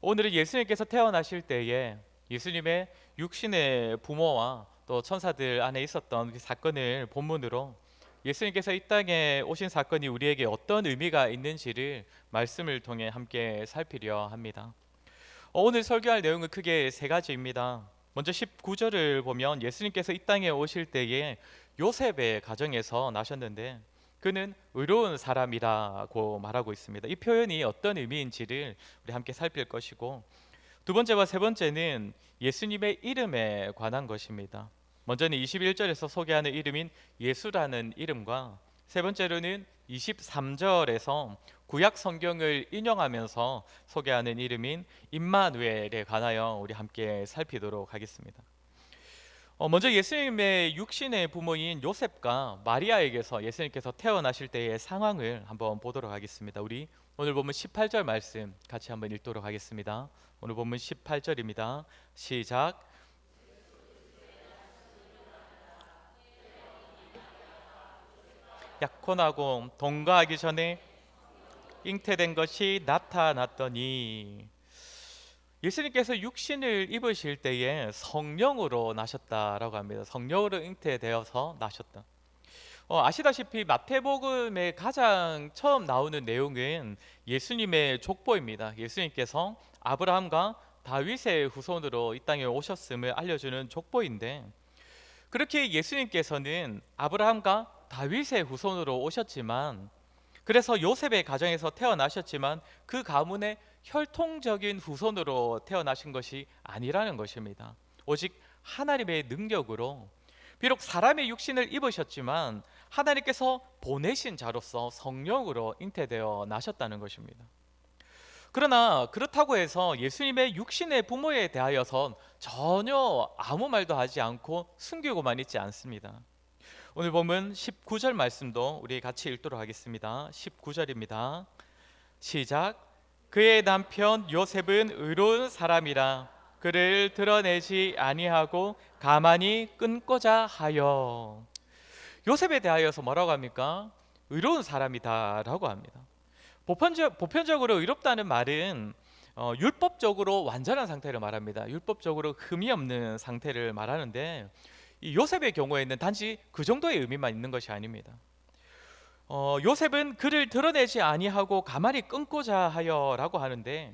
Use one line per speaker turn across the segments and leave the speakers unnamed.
오늘은 예수님께서 태어나실 때에 예수님의 육신의 부모와 또 천사들 안에 있었던 그 사건을 본문으로 예수님께서 이 땅에 오신 사건이 우리에게 어떤 의미가 있는지를 말씀을 통해 함께 살피려 합니다. 오늘 설교할 내용은 크게 세 가지입니다. 먼저 19절을 보면 예수님께서 이 땅에 오실 때에 요셉의 가정에서 나셨는데 그는 의로운 사람이라고 말하고 있습니다. 이 표현이 어떤 의미인지를 우리 함께 살필 것이고, 두 번째와 세 번째는 예수님의 이름에 관한 것입니다. 먼저는 21절에서 소개하는 이름인 예수라는 이름과, 세 번째로는 23절에서 구약 성경을 인용하면서 소개하는 이름인 임마누엘에 관하여 우리 함께 살피도록 하겠습니다. 먼저 예수님의 육신의 부모인 요셉과 마리아에게서 예수님께서 태어나실 때의 상황을 한번 보도록 하겠습니다. 우리 오늘 본문 18절 말씀 같이 한번 읽도록 하겠습니다. 오늘 본문 18절입니다. 시작. 약혼하고 동거하기 전에 잉태된 것이 나타났더니, 예수님께서 육신을 입으실 때에 성령으로 나셨다라고 합니다. 성령으로 잉태되어서 나셨다. 아시다시피 마태복음에 가장 처음 나오는 내용은 예수님의 족보입니다. 예수님께서 아브라함과 다윗의 후손으로 이 땅에 오셨음을 알려주는 족보인데, 그렇게 예수님께서는 아브라함과 다윗의 후손으로 오셨지만, 그래서 요셉의 가정에서 태어나셨지만 그 가문의 혈통적인 후손으로 태어나신 것이 아니라는 것입니다. 오직 하나님의 능력으로, 비록 사람의 육신을 입으셨지만 하나님께서 보내신 자로서 성령으로 잉태되어 나셨다는 것입니다. 그러나 그렇다고 해서 예수님의 육신의 부모에 대하여선 전혀 아무 말도 하지 않고 숨기고만 있지 않습니다. 오늘 보면 19절 말씀도 우리 같이 읽도록 하겠습니다. 19절입니다. 시작. 그의 남편 요셉은 의로운 사람이라 그를 드러내지 아니하고 가만히 끊고자 하여. 요셉에 대하여서 뭐라고 합니까? 의로운 사람이다라고 합니다. 보편적으로 의롭다는 말은 율법적으로 완전한 상태를 말합니다. 율법적으로 흠이 없는 상태를 말하는데, 이 요셉의 경우에는 단지 그 정도의 의미만 있는 것이 아닙니다. 요셉은 그를 드러내지 아니하고 가만히 끊고자 하여라고 하는데,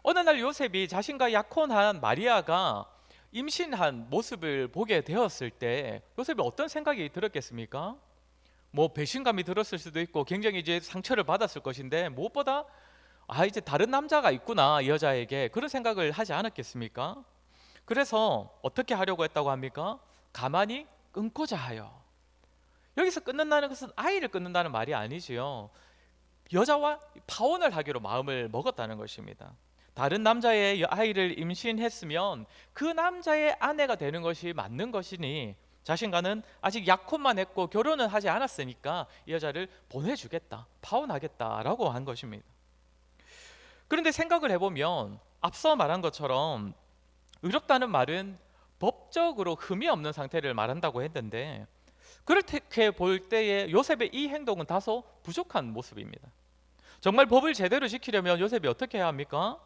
어느 날 요셉이 자신과 약혼한 마리아가 임신한 모습을 보게 되었을 때 요셉이 어떤 생각이 들었겠습니까? 뭐 배신감이 들었을 수도 있고 굉장히 이제 상처를 받았을 것인데, 무엇보다 이제 다른 남자가 있구나 이 여자에게, 그런 생각을 하지 않았겠습니까? 그래서 어떻게 하려고 했다고 합니까? 가만히 끊고자 하여. 여기서 끊는다는 것은 아이를 끊는다는 말이 아니지요. 여자와 파혼을 하기로 마음을 먹었다는 것입니다. 다른 남자의 아이를 임신했으면 그 남자의 아내가 되는 것이 맞는 것이니, 자신과는 아직 약혼만 했고 결혼은 하지 않았으니까 이 여자를 보내주겠다, 파혼하겠다라고 한 것입니다. 그런데 생각을 해보면 앞서 말한 것처럼 의롭다는 말은 법적으로 흠이 없는 상태를 말한다고 했는데, 그렇게 볼 때에 요셉의 이 행동은 다소 부족한 모습입니다. 정말 법을 제대로 지키려면 요셉이 어떻게 해야 합니까?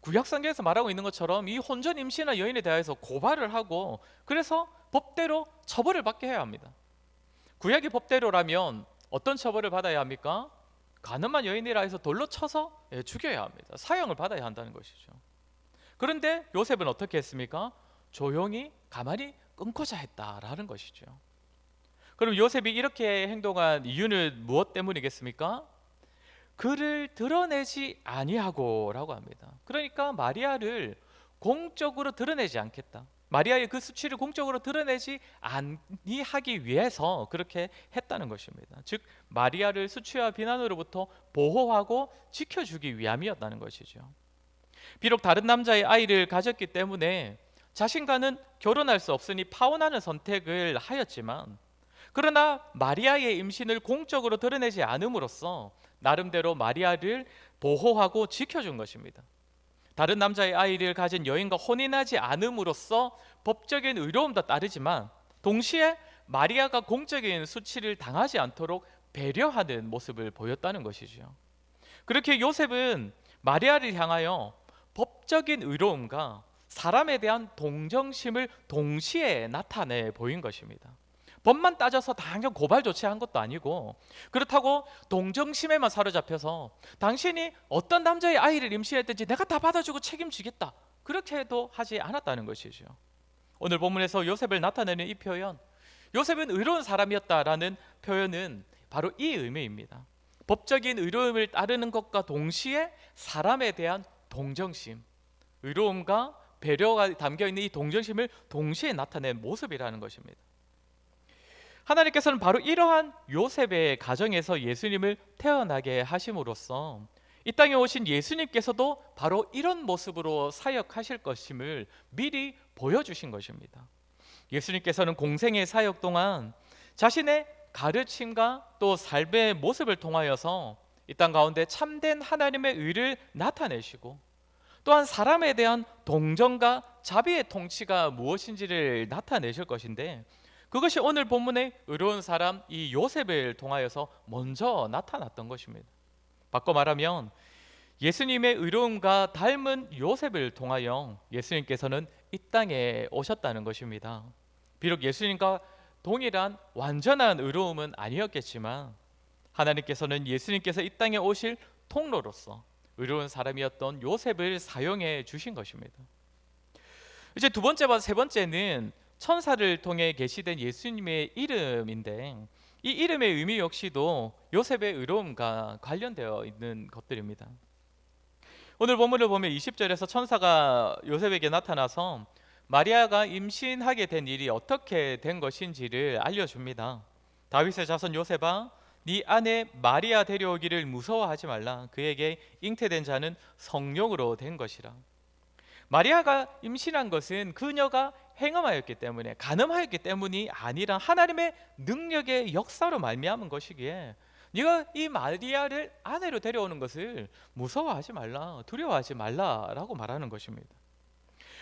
구약성경에서 말하고 있는 것처럼 이 혼전 임신한 여인에 대해서 고발을 하고, 그래서 법대로 처벌을 받게 해야 합니다. 구약의 법대로라면 어떤 처벌을 받아야 합니까? 가늠한 여인이라 해서 돌로 쳐서 죽여야 합니다. 사형을 받아야 한다는 것이죠. 그런데 요셉은 어떻게 했습니까? 조용히 가만히 끊고자 했다라는 것이죠. 그럼 요셉이 이렇게 행동한 이유는 무엇 때문이겠습니까? 그를 드러내지 아니하고라고 합니다. 그러니까 마리아를 공적으로 드러내지 않겠다, 마리아의 그 수치를 공적으로 드러내지 아니하기 위해서 그렇게 했다는 것입니다. 즉 마리아를 수치와 비난으로부터 보호하고 지켜주기 위함이었다는 것이죠. 비록 다른 남자의 아이를 가졌기 때문에 자신과는 결혼할 수 없으니 파혼하는 선택을 하였지만, 그러나 마리아의 임신을 공적으로 드러내지 않음으로써 나름대로 마리아를 보호하고 지켜준 것입니다. 다른 남자의 아이를 가진 여인과 혼인하지 않음으로써 법적인 의로움도 따르지만, 동시에 마리아가 공적인 수치를 당하지 않도록 배려하는 모습을 보였다는 것이죠. 그렇게 요셉은 마리아를 향하여 법적인 의로움과 사람에 대한 동정심을 동시에 나타내 보인 것입니다. 법만 따져서 당장 고발 조치한 것도 아니고, 그렇다고 동정심에만 사로잡혀서 당신이 어떤 남자의 아이를 임신했든지 내가 다 받아주고 책임지겠다, 그렇게도 하지 않았다는 것이죠. 오늘 본문에서 요셉을 나타내는 이 표현, 요셉은 의로운 사람이었다라는 표현은 바로 이 의미입니다. 법적인 의로움을 따르는 것과 동시에 사람에 대한 동정심, 의로움과 배려가 담겨있는 이 동정심을 동시에 나타낸 모습이라는 것입니다. 하나님께서는 바로 이러한 요셉의 가정에서 예수님을 태어나게 하심으로써 이 땅에 오신 예수님께서도 바로 이런 모습으로 사역하실 것임을 미리 보여주신 것입니다. 예수님께서는 공생의 사역 동안 자신의 가르침과 또 삶의 모습을 통하여서 이 땅 가운데 참된 하나님의 의를 나타내시고, 또한 사람에 대한 동정과 자비의 통치가 무엇인지를 나타내실 것인데, 그것이 오늘 본문의 의로운 사람 이 요셉을 통하여서 먼저 나타났던 것입니다. 바꿔 말하면 예수님의 의로움과 닮은 요셉을 통하여 예수님께서는 이 땅에 오셨다는 것입니다. 비록 예수님과 동일한 완전한 의로움은 아니었겠지만 하나님께서는 예수님께서 이 땅에 오실 통로로서 의로운 사람이었던 요셉을 사용해 주신 것입니다. 이제 두 번째와 세 번째는 천사를 통해 계시된 예수님의 이름인데, 이 이름의 의미 역시도 요셉의 의로움과 관련되어 있는 것들입니다. 오늘 본문을 보면 20절에서 천사가 요셉에게 나타나서 마리아가 임신하게 된 일이 어떻게 된 것인지를 알려줍니다. 다윗의 자손 요셉아, 네 아내 마리아 데려오기를 무서워하지 말라. 그에게 잉태된 자는 성령으로 된 것이라. 마리아가 임신한 것은 그녀가 행음하였기 때문에, 간음하였기 때문이 아니라 하나님의 능력의 역사로 말미암은 것이기에 네가 이 마리아를 아내로 데려오는 것을 무서워하지 말라, 두려워하지 말라라고 말하는 것입니다.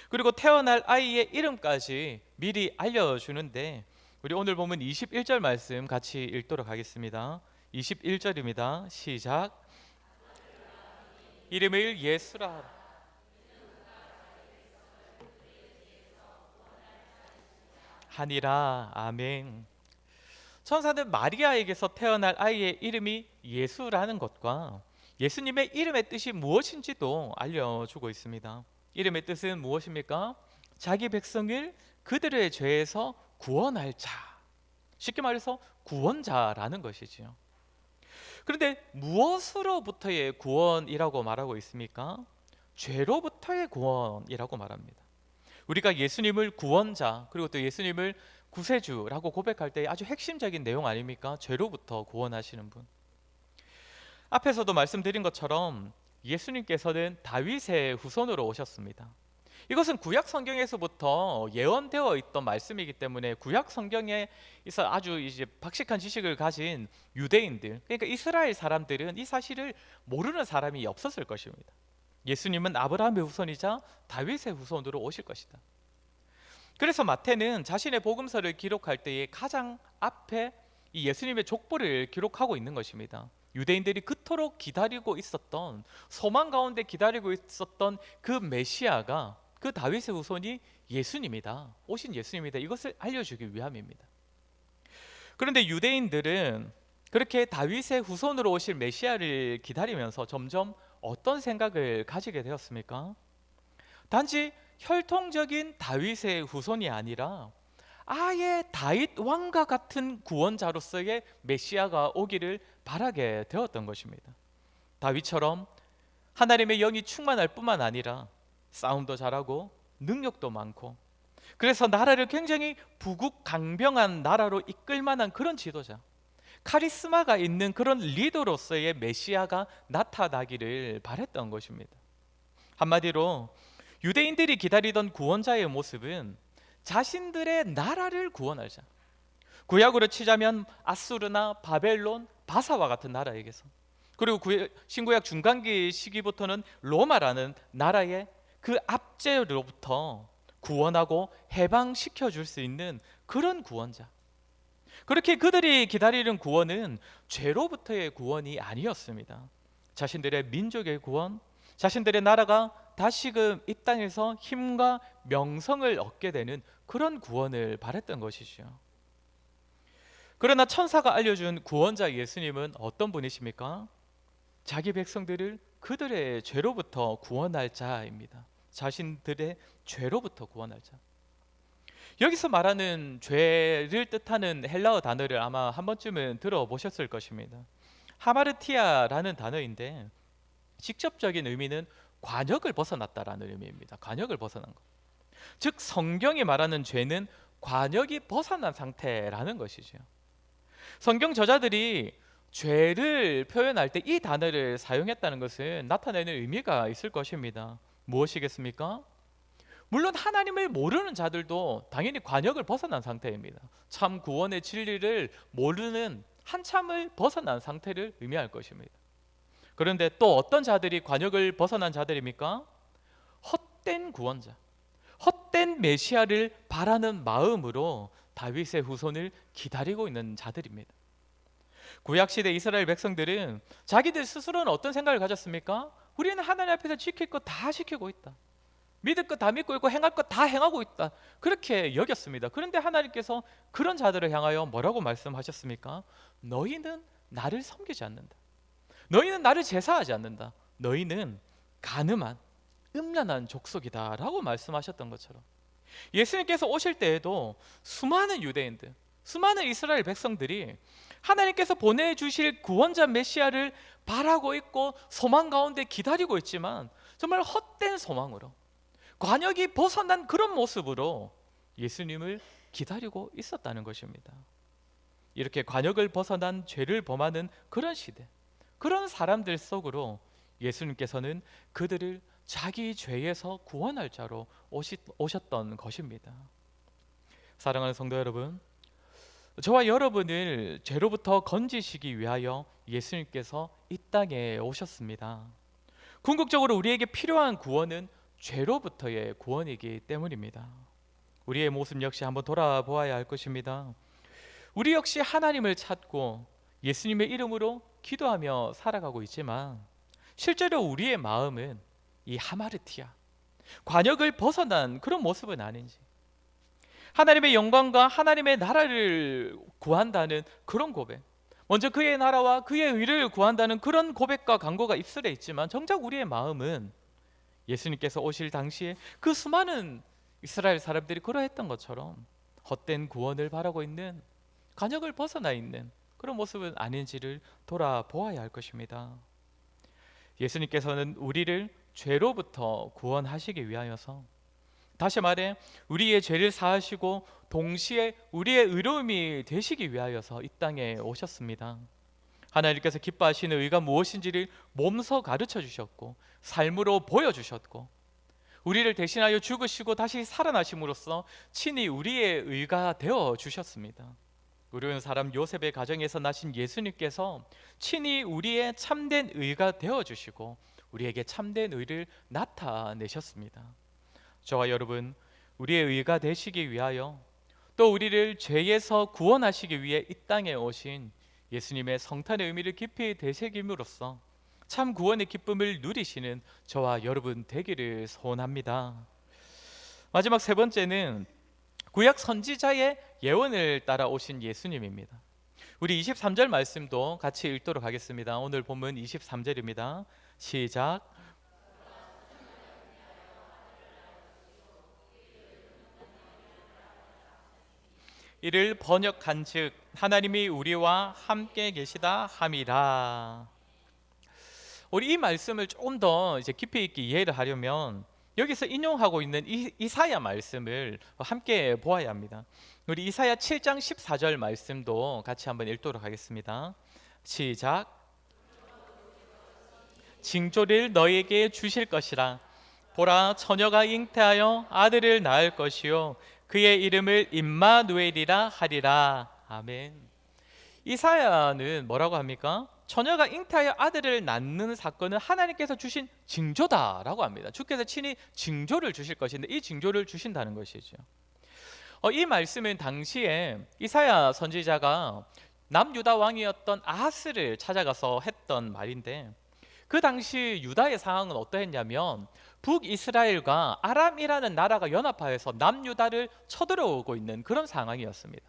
그리고 태어날 아이의 이름까지 미리 알려주는데, 우리 오늘 보면 21절 말씀 같이 읽도록 하겠습니다. 21절입니다. 시작. 이름을 예수라 하라. 하니라. 아멘. 천사는 마리아에게서 태어날 아이의 이름이 예수라는 것과 예수님의 이름의 뜻이 무엇인지도 알려주고 있습니다. 이름의 뜻은 무엇입니까? 자기 백성을 그들의 죄에서 구원할 자, 쉽게 말해서 구원자라는 것이지요. 그런데 무엇으로부터의 구원이라고 말하고 있습니까? 죄로부터의 구원이라고 말합니다. 우리가 예수님을 구원자, 그리고 또 예수님을 구세주라고 고백할 때 아주 핵심적인 내용 아닙니까? 죄로부터 구원하시는 분. 앞에서도 말씀드린 것처럼 예수님께서는 다윗의 후손으로 오셨습니다. 이것은 구약 성경에서부터 예언되어 있던 말씀이기 때문에 구약 성경에 있어 아주 이제 박식한 지식을 가진 유대인들, 그러니까 이스라엘 사람들은 이 사실을 모르는 사람이 없었을 것입니다. 예수님은 아브라함의 후손이자 다윗의 후손으로 오실 것이다. 그래서 마태는 자신의 복음서를 기록할 때에 가장 앞에 이 예수님의 족보를 기록하고 있는 것입니다. 유대인들이 그토록 기다리고 있었던, 소망 가운데 기다리고 있었던 그 메시아가, 그 다윗의 후손이 예수님이다, 오신 예수님이다, 이것을 알려주기 위함입니다. 그런데 유대인들은 그렇게 다윗의 후손으로 오실 메시아를 기다리면서 점점 어떤 생각을 가지게 되었습니까? 단지 혈통적인 다윗의 후손이 아니라 아예 다윗 왕과 같은 구원자로서의 메시아가 오기를 바라게 되었던 것입니다. 다윗처럼 하나님의 영이 충만할 뿐만 아니라 싸움도 잘하고 능력도 많고, 그래서 나라를 굉장히 부국강병한 나라로 이끌 만한 그런 지도자, 카리스마가 있는 그런 리더로서의 메시아가 나타나기를 바랬던 것입니다. 한마디로 유대인들이 기다리던 구원자의 모습은 자신들의 나라를 구원할 자, 구약으로 치자면 아수르나 바벨론, 바사와 같은 나라에게서, 그리고 신구약 중간기 시기부터는 로마라는 나라의 그 압제로부터 구원하고 해방시켜 줄 수 있는 그런 구원자. 그렇게 그들이 기다리는 구원은 죄로부터의 구원이 아니었습니다. 자신들의 민족의 구원, 자신들의 나라가 다시금 이 땅에서 힘과 명성을 얻게 되는 그런 구원을 바랬던 것이죠. 그러나 천사가 알려준 구원자 예수님은 어떤 분이십니까? 자기 백성들을 그들의 죄로부터 구원할 자입니다. 자신들의 죄로부터 구원할 자. 여기서 말하는 죄를 뜻하는 헬라어 단어를 아마 한 번쯤은 들어보셨을 것입니다. 하마르티아라는 단어인데 직접적인 의미는 관역을 벗어났다라는 의미입니다. 관역을 벗어난 것. 즉 성경이 말하는 죄는 관역이 벗어난 상태라는 것이죠. 성경 저자들이 죄를 표현할 때 이 단어를 사용했다는 것은 나타내는 의미가 있을 것입니다. 무엇이겠습니까? 물론 하나님을 모르는 자들도 당연히 관역을 벗어난 상태입니다. 참 구원의 진리를 모르는 한참을 벗어난 상태를 의미할 것입니다. 그런데 또 어떤 자들이 관역을 벗어난 자들입니까? 헛된 구원자, 헛된 메시아를 바라는 마음으로 다윗의 후손을 기다리고 있는 자들입니다. 구약시대 이스라엘 백성들은 자기들 스스로는 어떤 생각을 가졌습니까? 우리는 하나님 앞에서 지킬 거 다 지키고 있다. 믿을 것 다 믿고 있고 행할 것 다 행하고 있다. 그렇게 여겼습니다. 그런데 하나님께서 그런 자들을 향하여 뭐라고 말씀하셨습니까? 너희는 나를 섬기지 않는다. 너희는 나를 제사하지 않는다. 너희는 간음한 음란한 족속이다 라고 말씀하셨던 것처럼 예수님께서 오실 때에도 수많은 유대인들, 수많은 이스라엘 백성들이 하나님께서 보내주실 구원자 메시아를 바라고 있고 소망 가운데 기다리고 있지만 정말 헛된 소망으로 관역이 벗어난 그런 모습으로 예수님을 기다리고 있었다는 것입니다. 이렇게 관역을 벗어난 죄를 범하는 그런 시대, 그런 사람들 속으로 예수님께서는 그들을 자기 죄에서 구원할 자로 오셨던 것입니다. 사랑하는 성도 여러분, 저와 여러분을 죄로부터 건지시기 위하여 예수님께서 이 땅에 오셨습니다. 궁극적으로 우리에게 필요한 구원은 죄로부터의 구원이기 때문입니다. 우리의 모습 역시 한번 돌아보아야 할 것입니다. 우리 역시 하나님을 찾고 예수님의 이름으로 기도하며 살아가고 있지만 실제로 우리의 마음은 이 하마르티아, 관역을 벗어난 그런 모습은 아닌지, 하나님의 영광과 하나님의 나라를 구한다는 그런 고백, 먼저 그의 나라와 그의 의를 구한다는 그런 고백과 간구가 입술에 있지만 정작 우리의 마음은 예수님께서 오실 당시에 그 수많은 이스라엘 사람들이 그러했던 것처럼 헛된 구원을 바라고 있는, 관역을 벗어나 있는 그런 모습은 아닌지를 돌아보아야 할 것입니다. 예수님께서는 우리를 죄로부터 구원하시기 위하여서, 다시 말해 우리의 죄를 사하시고 동시에 우리의 의로움이 되시기 위하여서 이 땅에 오셨습니다. 하나님께서 기뻐하시는 의가 무엇인지를 몸소 가르쳐 주셨고 삶으로 보여주셨고 우리를 대신하여 죽으시고 다시 살아나심으로써 친히 우리의 의가 되어 주셨습니다. 의로운 사람 요셉의 가정에서 나신 예수님께서 친히 우리의 참된 의가 되어 주시고 우리에게 참된 의를 나타내셨습니다. 저와 여러분, 우리의 의가 되시기 위하여 또 우리를 죄에서 구원하시기 위해 이 땅에 오신 예수님의 성탄의 의미를 깊이 되새김으로써 참 구원의 기쁨을 누리시는 저와 여러분 되기를 소원합니다. 마지막 세 번째는 구약 선지자의 예언을 따라 오신 예수님입니다. 우리 23절 말씀도 같이 읽도록 하겠습니다. 오늘 본문 23절입니다. 시작. 이를 번역한즉 하나님이 우리와 함께 계시다 함이라. 우리 이 말씀을 조금 더 이제 깊이 있게 이해를 하려면 여기서 인용하고 있는 이사야 말씀을 함께 보아야 합니다. 우리 이사야 7장 14절 말씀도 같이 한번 읽도록 하겠습니다. 시작. 징조를 너에게 주실 것이라. 보라, 처녀가 잉태하여 아들을 낳을 것이요 그의 이름을 임마누엘이라 하리라. 아멘. 이사야는 뭐라고 합니까? 처녀가 잉태하여 아들을 낳는 사건은 하나님께서 주신 징조다라고 합니다. 주께서 친히 징조를 주실 것인데 이 징조를 주신다는 것이죠. 이 말씀은 당시에 이사야 선지자가 남유다 왕이었던 아하스를 찾아가서 했던 말인데 그 당시 유다의 상황은 어떠했냐면 북이스라엘과 아람이라는 나라가 연합하여서 남유다를 쳐들어오고 있는 그런 상황이었습니다.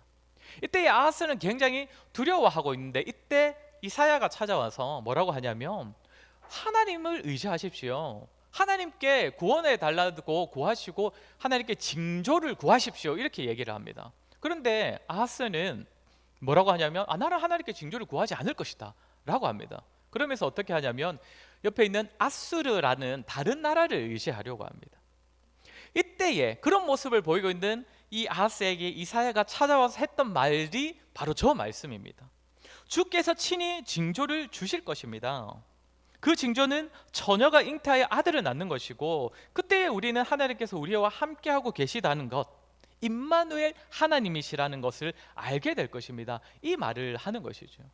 이때 아하스는 굉장히 두려워하고 있는데, 이때 이사야가 찾아와서 뭐라고 하냐면 하나님을 의지하십시오. 하나님께 구원해 달라고 구하시고 하나님께 징조를 구하십시오. 이렇게 얘기를 합니다. 그런데 아하스는 뭐라고 하냐면 나는 하나님께 징조를 구하지 않을 것이다 라고 합니다. 그러면서 어떻게 하냐면 옆에 있는 아수르라는 다른 나라를 의지하려고 합니다. 이때에 그런 모습을 보이고 있는 이 아하스에게 이사야가 찾아와서 했던 말이 바로 저 말씀입니다. 주께서 친히 징조를 주실 것입니다. 그 징조는 처녀가 잉태하여 아들을 낳는 것이고, 그때 우리는 하나님께서 우리와 함께하고 계시다는 것, 임마누엘 하나님이시라는 것을 알게 될 것입니다. 이 말을 하는 것이죠.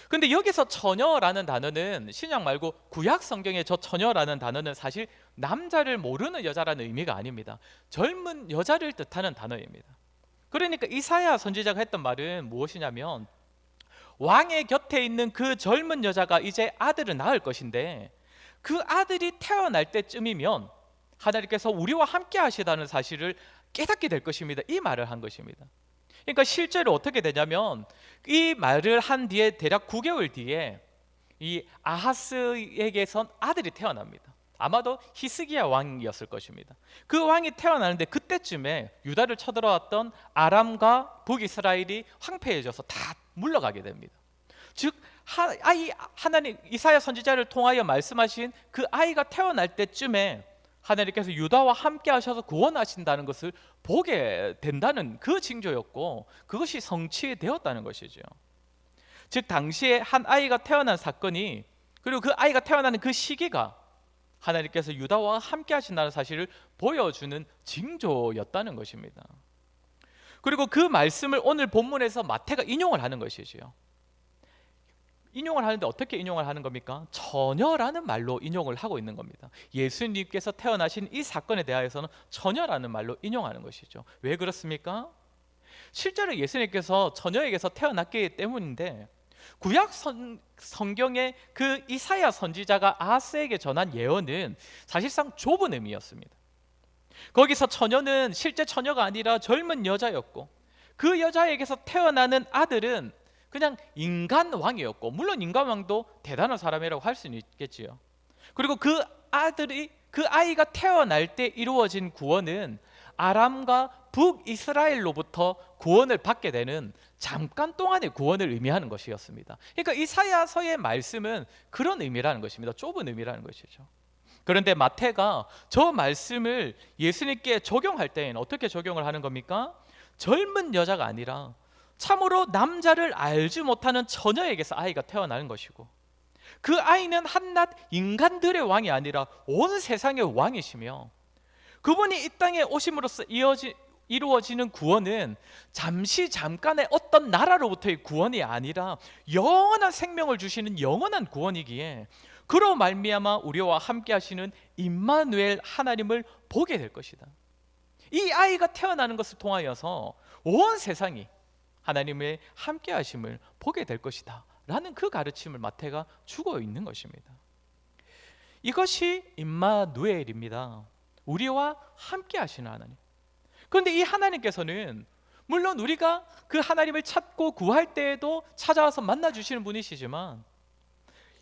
근데 여기서 처녀라는 단어는 신약 말고 구약 성경의 저 처녀라는 단어는 사실 남자를 모르는 여자라는 의미가 아닙니다. 젊은 여자를 뜻하는 단어입니다. 그러니까 이사야 선지자가 했던 말은 무엇이냐면 왕의 곁에 있는 그 젊은 여자가 이제 아들을 낳을 것인데, 그 아들이 태어날 때쯤이면 하나님께서 우리와 함께 하시다는 사실을 깨닫게 될 것입니다. 이 말을 한 것입니다. 그러니까 실제로 어떻게 되냐면 이 말을 한 뒤에 대략 9개월 뒤에 이 아하스에게선 아들이 태어납니다. 아마도 히스기야 왕이었을 것입니다. 그 왕이 태어나는데 그때쯤에 유다를 쳐들어왔던 아람과 북이스라엘이 황폐해져서 다 물러가게 됩니다. 즉 하나님 이사야 선지자를 통하여 말씀하신 그 아이가 태어날 때쯤에 하나님께서 유다와 함께 하셔서 구원하신다는 것을 보게 된다는 그 징조였고, 그것이 성취되었다는 것이죠. 즉 당시에 한 아이가 태어난 사건이, 그리고 그 아이가 태어나는 그 시기가 하나님께서 유다와 함께 하신다는 사실을 보여주는 징조였다는 것입니다. 그리고 그 말씀을 오늘 본문에서 마태가 인용을 하는 것이지요. 인용을 하는데 어떻게 인용을 하는 겁니까? 처녀라는 말로 인용을 하고 있는 겁니다. 예수님께서 태어나신 이 사건에 대하여서는 처녀라는 말로 인용하는 것이죠. 왜 그렇습니까? 실제로 예수님께서 처녀에게서 태어났기 때문인데, 구약 성경의 그 이사야 선지자가 아하스에게 전한 예언은 사실상 좁은 의미였습니다. 거기서 처녀는 실제 처녀가 아니라 젊은 여자였고, 그 여자에게서 태어나는 아들은 그냥 인간 왕이었고, 물론 인간 왕도 대단한 사람이라고 할 수는 있겠지요. 그리고 그 아이가 태어날 때 이루어진 구원은 아람과 북이스라엘로부터 구원을 받게 되는 잠깐 동안의 구원을 의미하는 것이었습니다. 그러니까 이사야서의 말씀은 그런 의미라는 것입니다. 좁은 의미라는 것이죠. 그런데 마태가 저 말씀을 예수님께 적용할 때에는 어떻게 적용을 하는 겁니까? 젊은 여자가 아니라 참으로 남자를 알지 못하는 처녀에게서 아이가 태어나는 것이고, 그 아이는 한낱 인간들의 왕이 아니라 온 세상의 왕이시며, 그분이 이 땅에 오심으로써 이루어지는 구원은 잠깐의 어떤 나라로부터의 구원이 아니라 영원한 생명을 주시는 영원한 구원이기에, 그로 말미암아 우리와 함께 하시는 임마누엘 하나님을 보게 될 것이다. 이 아이가 태어나는 것을 통하여서 온 세상이 하나님의 함께 하심을 보게 될 것이다 라는 그 가르침을 마태가 주고 있는 것입니다. 이것이 임마누엘입니다. 우리와 함께 하시는 하나님. 그런데 이 하나님께서는 물론 우리가 그 하나님을 찾고 구할 때에도 찾아와서 만나주시는 분이시지만,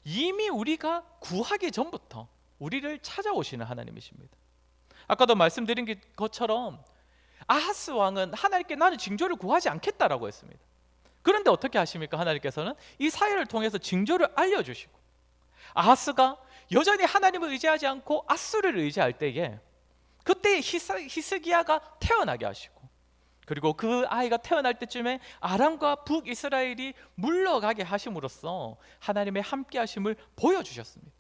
이미 우리가 구하기 전부터 우리를 찾아오시는 하나님이십니다. 아까도 말씀드린 것처럼 아하스 왕은 하나님께 나는 징조를 구하지 않겠다라고 했습니다. 그런데 어떻게 하십니까? 하나님께서는 이 사회를 통해서 징조를 알려주시고, 아하스가 여전히 하나님을 의지하지 않고 아수르를 의지할 때에 그때 히스기야가 태어나게 하시고, 그리고 그 아이가 태어날 때쯤에 아람과 북이스라엘이 물러가게 하심으로써 하나님의 함께 하심을 보여주셨습니다.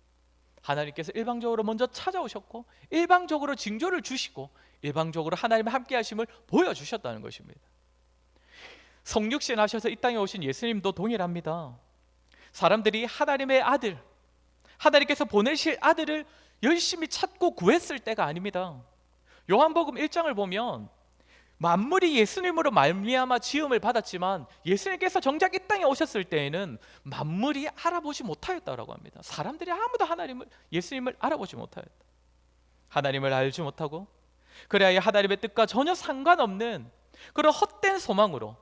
하나님께서 일방적으로 먼저 찾아오셨고, 일방적으로 징조를 주시고, 일방적으로 하나님의 함께 하심을 보여주셨다는 것입니다. 성육신 하셔서 이 땅에 오신 예수님도 동일합니다. 사람들이 하나님의 아들, 하나님께서 보내실 아들을 열심히 찾고 구했을 때가 아닙니다. 요한복음 1장을 보면 만물이 예수님으로 말미암아 지음을 받았지만 예수님께서 정작 이 땅에 오셨을 때에는 만물이 알아보지 못하였다라고 합니다. 사람들이 아무도 예수님을 알아보지 못하였다. 하나님을 알지 못하고 그래야 하나님의 뜻과 전혀 상관없는 그런 헛된 소망으로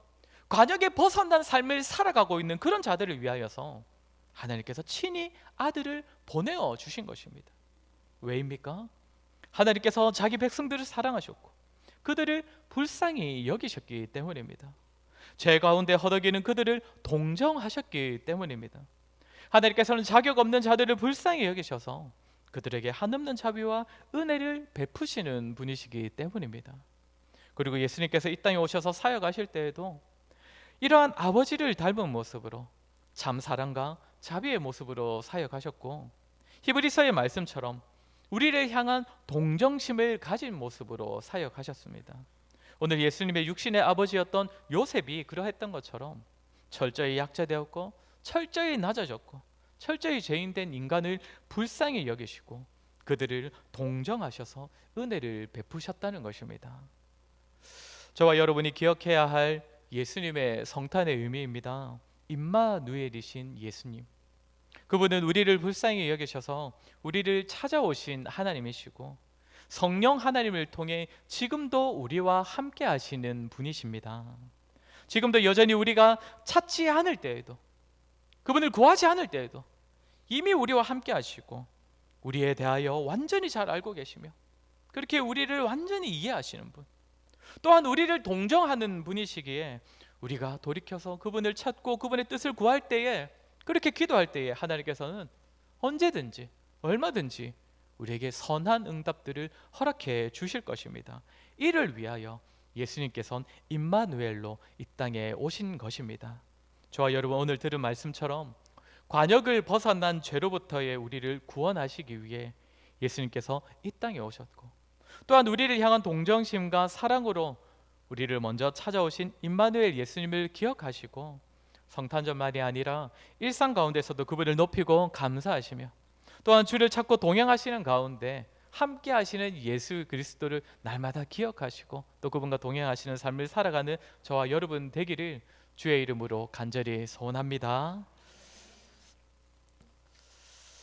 관역에 벗어난 삶을 살아가고 있는 그런 자들을 위하여서 하나님께서 친히 아들을 보내어 주신 것입니다. 왜입니까? 하나님께서 자기 백성들을 사랑하셨고 그들을 불쌍히 여기셨기 때문입니다. 죄 가운데 허덕이는 그들을 동정하셨기 때문입니다. 하나님께서는 자격 없는 자들을 불쌍히 여기셔서 그들에게 한없는 자비와 은혜를 베푸시는 분이시기 때문입니다. 그리고 예수님께서 이 땅에 오셔서 사역하실 때에도 이러한 아버지를 닮은 모습으로 참 사랑과 자비의 모습으로 사역하셨고 히브리서의 말씀처럼 우리를 향한 동정심을 가진 모습으로 사역하셨습니다. 오늘 예수님의 육신의 아버지였던 요셉이 그러했던 것처럼 철저히 약자되었고 철저히 낮아졌고 철저히 죄인된 인간을 불쌍히 여기시고 그들을 동정하셔서 은혜를 베푸셨다는 것입니다. 저와 여러분이 기억해야 할 예수님의 성탄의 의미입니다. 임마누엘이신 예수님, 그분은 우리를 불쌍히 여기셔서 우리를 찾아오신 하나님이시고 성령 하나님을 통해 지금도 우리와 함께 하시는 분이십니다. 지금도 여전히 우리가 찾지 않을 때에도, 그분을 구하지 않을 때에도 이미 우리와 함께 하시고 우리에 대하여 완전히 잘 알고 계시며 그렇게 우리를 완전히 이해하시는 분, 또한 우리를 동정하는 분이시기에 우리가 돌이켜서 그분을 찾고 그분의 뜻을 구할 때에, 그렇게 기도할 때에 하나님께서는 언제든지 얼마든지 우리에게 선한 응답들을 허락해 주실 것입니다. 이를 위하여 예수님께서는 임마누엘로 이 땅에 오신 것입니다. 저와 여러분, 오늘 들은 말씀처럼 관역을 벗어난 죄로부터의 우리를 구원하시기 위해 예수님께서 이 땅에 오셨고, 또한 우리를 향한 동정심과 사랑으로 우리를 먼저 찾아오신 임마누엘 예수님을 기억하시고 성탄절만이 아니라 일상 가운데서도 그분을 높이고 감사하시며 또한 주를 찾고 동행하시는 가운데 함께 하시는 예수 그리스도를 날마다 기억하시고 또 그분과 동행하시는 삶을 살아가는 저와 여러분 되기를 주의 이름으로 간절히 소원합니다.